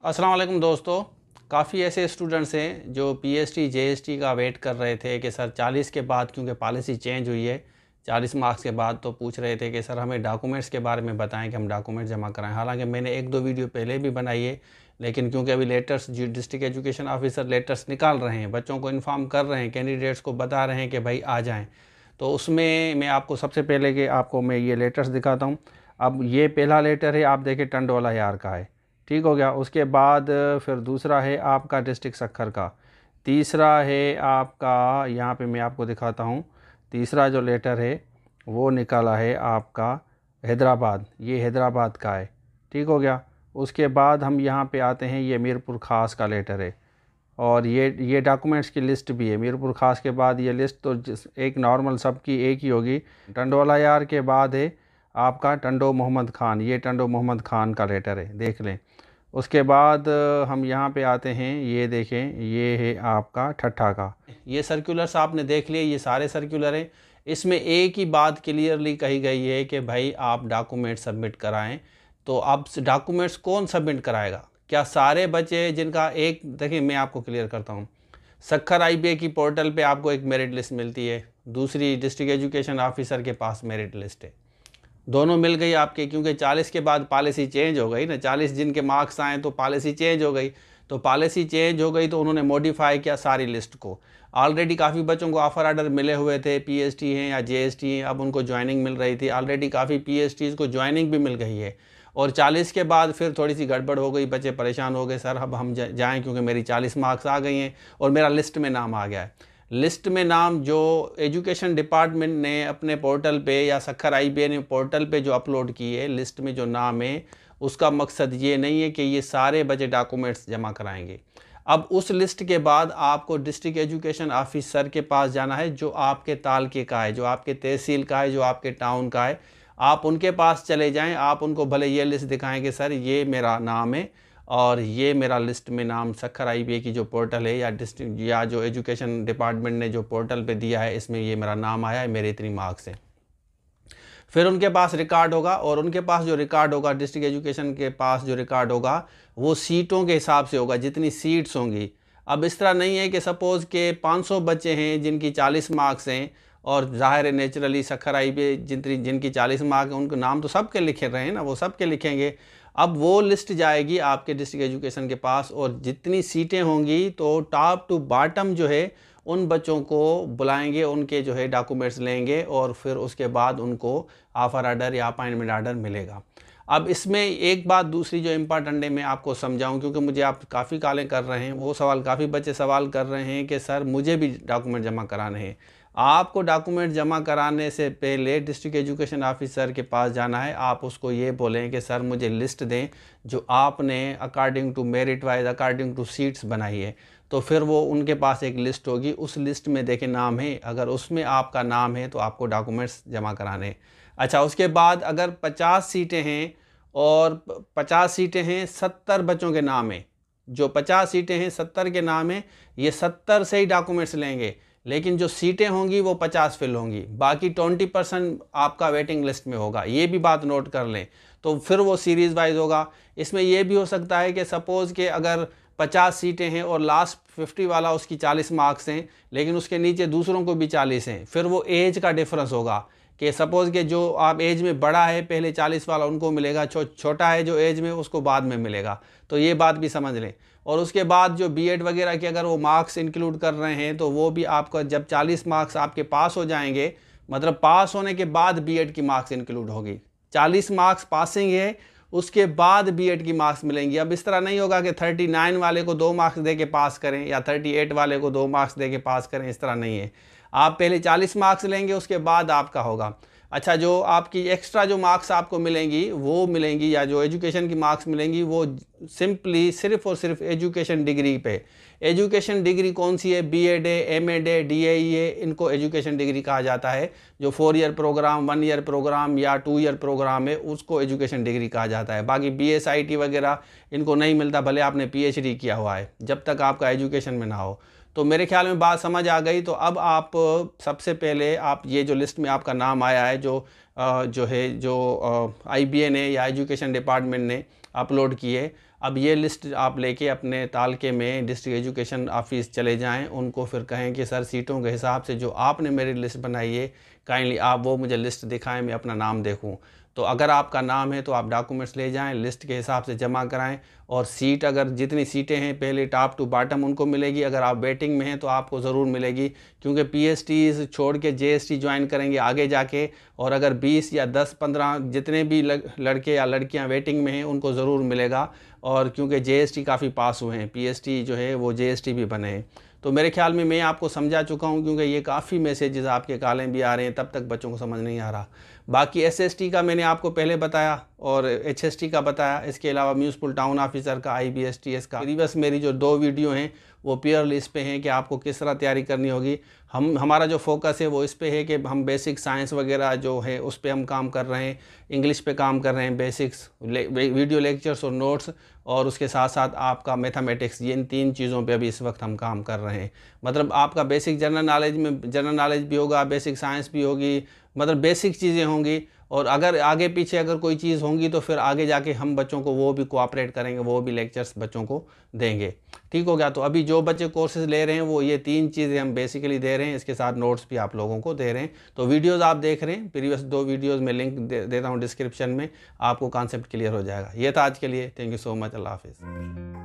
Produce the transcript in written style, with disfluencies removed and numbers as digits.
अस्सलाम वालेकुम दोस्तों। काफ़ी ऐसे स्टूडेंट्स हैं जो पीएचडी जेएसटी का वेट कर रहे थे कि सर 40 के बाद, क्योंकि पॉलिसी चेंज हुई है 40 मार्क्स के बाद, तो पूछ रहे थे कि सर हमें डॉक्यूमेंट्स के बारे में बताएं कि हम डॉक्यूमेंट्स जमा कराएं। हालांकि मैंने एक दो वीडियो पहले भी बनाई है, लेकिन क्योंकि अभी लेटर्स जो डिस्ट्रिक्ट एजुकेशन ऑफिसर लेटर्स निकाल रहे हैं, बच्चों को इन्फॉर्म कर रहे हैं, कैंडिडेट्स को बता रहे हैं कि भाई आ जाएँ, तो उसमें मैं आपको सबसे पहले कि आपको मैं ये लेटर्स दिखाता हूँ। अब ये पहला लेटर है, आप देखें टंडोला यार का है, ठीक हो गया। उसके बाद फिर दूसरा है आपका डिस्ट्रिक्ट सक्खर का, तीसरा है आपका, यहाँ पे मैं आपको दिखाता हूँ, तीसरा जो लेटर है वो निकाला है आपका हैदराबाद, ये हैदराबाद का है, ठीक हो गया। उसके बाद हम यहाँ पे आते हैं, ये मीरपुर ख़ास का लेटर है, और ये डॉक्यूमेंट्स की लिस्ट भी है। मीरपुर ख़ास के बाद ये लिस्ट तो एक नॉर्मल सबकी एक ही होगी। टंडोला यार के बाद है आपका टंडो मोहम्मद ख़ान, ये टंडो मोहम्मद ख़ान का लेटर है, देख लें। उसके बाद हम यहाँ पे आते हैं, ये देखें, ये है आपका ठट्ठा का। ये सर्कुलर्स आपने देख लिए, ये सारे सर्कुलर हैं। इसमें एक ही बात क्लियरली कही गई है कि भाई आप डॉक्यूमेंट सबमिट कराएं। तो अब डॉक्यूमेंट्स कौन सबमिट कराएगा? क्या सारे बच्चे जिनका एक, देखिए मैं आपको क्लियर करता हूँ। सक्खर आईबीए की पोर्टल पे आपको एक मेरिट लिस्ट मिलती है, दूसरी डिस्ट्रिक्ट एजुकेशन ऑफिसर के पास मेरिट लिस्ट है, दोनों मिल गई आपके। क्योंकि 40 के बाद पॉलिसी चेंज हो गई ना, 40 जिनके मार्क्स आए तो पॉलिसी चेंज हो गई। तो पॉलिसी चेंज हो गई तो उन्होंने मॉडिफाई किया सारी लिस्ट को। ऑलरेडी काफ़ी बच्चों को ऑफर आर्डर मिले हुए थे, पीएचडी हैं या जेएसटी हैं, अब उनको ज्वाइनिंग मिल रही थी। ऑलरेडी काफ़ी पीएचडीज़ को ज्वाइनिंग भी मिल गई है। और 40 के बाद फिर थोड़ी सी गड़बड़ हो गई, बच्चे परेशान हो गए, सर अब हम जाएँ क्योंकि मेरी 40 मार्क्स आ गई हैं और मेरा लिस्ट में नाम आ गया है। लिस्ट में नाम जो एजुकेशन डिपार्टमेंट ने अपने पोर्टल पे या सक्खर आईबीए ने पोर्टल पे जो अपलोड की है, लिस्ट में जो नाम है, उसका मकसद ये नहीं है कि ये सारे बच्चे डॉक्यूमेंट्स जमा कराएंगे। अब उस लिस्ट के बाद आपको डिस्ट्रिक्ट एजुकेशन ऑफिसर के पास जाना है, जो आपके तालके का है, जो आपके तहसील का है, जो आपके टाउन का है। आप उनके पास चले जाएं, आप उनको भले ये लिस्ट दिखाएं कि सर ये मेरा नाम है और ये मेरा लिस्ट में नाम सक्खर आईबीए की जो पोर्टल है या डिस्ट्रिक्ट या जो एजुकेशन डिपार्टमेंट ने जो पोर्टल पे दिया है, इसमें ये मेरा नाम आया है, मेरे इतनी मार्क्स हैं। फिर उनके पास रिकॉर्ड होगा, और उनके पास जो रिकॉर्ड होगा, डिस्ट्रिक्ट एजुकेशन के पास जो रिकॉर्ड होगा, वो सीटों के हिसाब से होगा, जितनी सीट्स होंगी। अब इस तरह नहीं है कि सपोज़ के 500 बच्चे हैं जिनकी 40 मार्क्स हैं, और ज़ाहिर है नेचुरली सक्खर आईबीए जिनकी 40 मार्क हैं, उनके नाम तो सबके लिखे रहे हैं ना, वो सबके लिखेंगे। अब वो लिस्ट जाएगी आपके डिस्ट्रिक्ट एजुकेशन के पास, और जितनी सीटें होंगी तो टॉप टू बॉटम जो है उन बच्चों को बुलाएंगे, उनके जो है डॉक्यूमेंट्स लेंगे, और फिर उसके बाद उनको ऑफ़र आर्डर या अपॉइंटमेंट आर्डर मिलेगा। अब इसमें एक बात दूसरी जो इम्पॉर्टेंट है, मैं आपको समझाऊं, क्योंकि मुझे आप काफ़ी कॉलें कर रहे हैं, वो सवाल काफ़ी बच्चे सवाल कर रहे हैं कि सर मुझे भी डॉक्यूमेंट जमा कराने हैं। आपको डॉक्यूमेंट जमा कराने से पहले डिस्ट्रिक्ट एजुकेशन ऑफिसर के पास जाना है। आप उसको ये बोलें कि सर मुझे लिस्ट दें जो आपने according to merit wise, according to seats बनाई है। तो फिर वो उनके पास एक लिस्ट होगी, उस लिस्ट में देखें नाम है, अगर उसमें आपका नाम है तो आपको डॉक्यूमेंट्स जमा कराने हैं। अच्छा, उसके बाद अगर 50 सीटें हैं और 50 सीटें हैं, 70 बच्चों के नाम है, जो 50 सीटें हैं 70 के नाम है, ये 70 से ही डॉक्यूमेंट्स लेंगे। लेकिन जो सीटें होंगी वो 50 फिल होंगी, बाकी 20% आपका वेटिंग लिस्ट में होगा, ये भी बात नोट कर लें। तो फिर वो सीरीज़ वाइज होगा। इसमें ये भी हो सकता है कि सपोज़ के अगर 50 सीटें हैं और लास्ट 50 वाला उसकी 40 मार्क्स हैं, लेकिन उसके नीचे दूसरों को भी 40 हैं, फिर वो एज का डिफरेंस होगा कि सपोज़ के जो आप एज में बड़ा है पहले 40 वाला उनको मिलेगा, छोटा है जो एज में उसको बाद में मिलेगा। तो ये बात भी समझ लें। और उसके बाद जो बीएड वगैरह के अगर वो मार्क्स इंक्लूड कर रहे हैं, तो वो भी आपका जब 40 मार्क्स आपके पास हो जाएंगे, मतलब पास होने के बाद बीएड की मार्क्स इंक्लूड होगी। 40 मार्क्स पासिंग है, उसके बाद बीएड की मार्क्स मिलेंगी। अब इस तरह नहीं होगा कि 39 वाले को 2 मार्क्स दे के पास करें या 38 वाले को 2 मार्क्स दे के पास करें, इस तरह नहीं है। आप पहले 40 मार्क्स लेंगे, उसके बाद आपका होगा। अच्छा, जो आपकी एक्स्ट्रा जो मार्क्स आपको मिलेंगी वो मिलेंगी, या जो एजुकेशन की मार्क्स मिलेंगी वो सिंपली सिर्फ़ और सिर्फ एजुकेशन डिग्री पे। एजुकेशन डिग्री कौन सी है? बीएड है, एमएड है, डीएई है, इनको एजुकेशन डिग्री कहा जाता है। जो 4 ईयर प्रोग्राम, 1 ईयर प्रोग्राम या 2 ईयर प्रोग्राम है, उसको एजुकेशन डिग्री कहा जाता है। बाकी बीएसआईटी वगैरह इनको नहीं मिलता, भले आपने पीएचडी किया हुआ है, जब तक आपका एजुकेशन में ना हो। तो मेरे ख्याल में बात समझ आ गई। तो अब आप सबसे पहले आप ये जो लिस्ट में आपका नाम आया है, जो आईबीए ने या एजुकेशन डिपार्टमेंट ने अपलोड किए, अब ये लिस्ट आप लेके अपने तालके में डिस्ट्रिक्ट एजुकेशन ऑफिस चले जाएं, उनको फिर कहें कि सर सीटों के हिसाब से जो आपने मेरी लिस्ट बनाई है काइंडली आप वो मुझे लिस्ट दिखाएं, मैं अपना नाम देखूं। तो अगर आपका नाम है तो आप डॉक्यूमेंट्स ले जाएं, लिस्ट के हिसाब से जमा कराएं, और सीट अगर जितनी सीटें हैं पहले टॉप टू बॉटम उनको मिलेगी। अगर आप वेटिंग में हैं तो आपको ज़रूर मिलेगी, क्योंकि पीएसटी छोड़ के जेएसटी ज्वाइन करेंगे आगे जाके, और अगर 20 या 10-15 जितने भी लड़के या लड़कियां वेटिंग में हैं उनको ज़रूर मिलेगा। और क्योंकि जेएसटी काफ़ी पास हुए हैं, पीएसटी जो है वो जेएसटी भी बने हैं। तो मेरे ख्याल में मैं आपको समझा चुका हूं, क्योंकि ये काफ़ी मैसेजेस आपके कॉलें भी आ रहे हैं, तब तक बच्चों को समझ नहीं आ रहा। बाकी एसएसटी का मैंने आपको पहले बताया और एचएसटी का बताया। इसके अलावा म्यूनसिपल टाउन ऑफिसर का, आईबीएसटीएस का प्रीवियस मेरी जो 2 वीडियो हैं वो प्योरली इस पे हैं कि आपको किस तरह तैयारी करनी होगी। हमारा जो फोकस है वो इस पे है कि हम बेसिक साइंस वगैरह जो है उस पे हम काम कर रहे हैं, इंग्लिश पे काम कर रहे हैं, बेसिक्स वीडियो लेक्चर्स और नोट्स, और उसके साथ साथ आपका मैथमेटिक्स, ये इन 3 चीज़ों पे अभी इस वक्त हम काम कर रहे हैं। मतलब आपका बेसिक जनरल नॉलेज भी होगा, बेसिक साइंस भी होगी, मतलब बेसिक चीज़ें होंगी। और अगर आगे पीछे अगर कोई चीज़ होंगी तो फिर आगे जाके हम बच्चों को वो भी कोऑपरेट करेंगे, वो भी लेक्चर्स बच्चों को देंगे। ठीक हो गया। तो अभी जो बच्चे कोर्सेज ले रहे हैं वो ये 3 चीज़ें हम बेसिकली दे रहे हैं, इसके साथ नोट्स भी आप लोगों को दे रहे हैं। तो वीडियोज़ आप देख रहे हैं, प्रीवियस 2 वीडियोज़ में लिंक देता हूँ डिस्क्रिप्शन में, आपको कॉन्सेप्ट क्लियर हो जाएगा। ये था आज के लिए। Thank you so much. अल्लाह हाफिज़।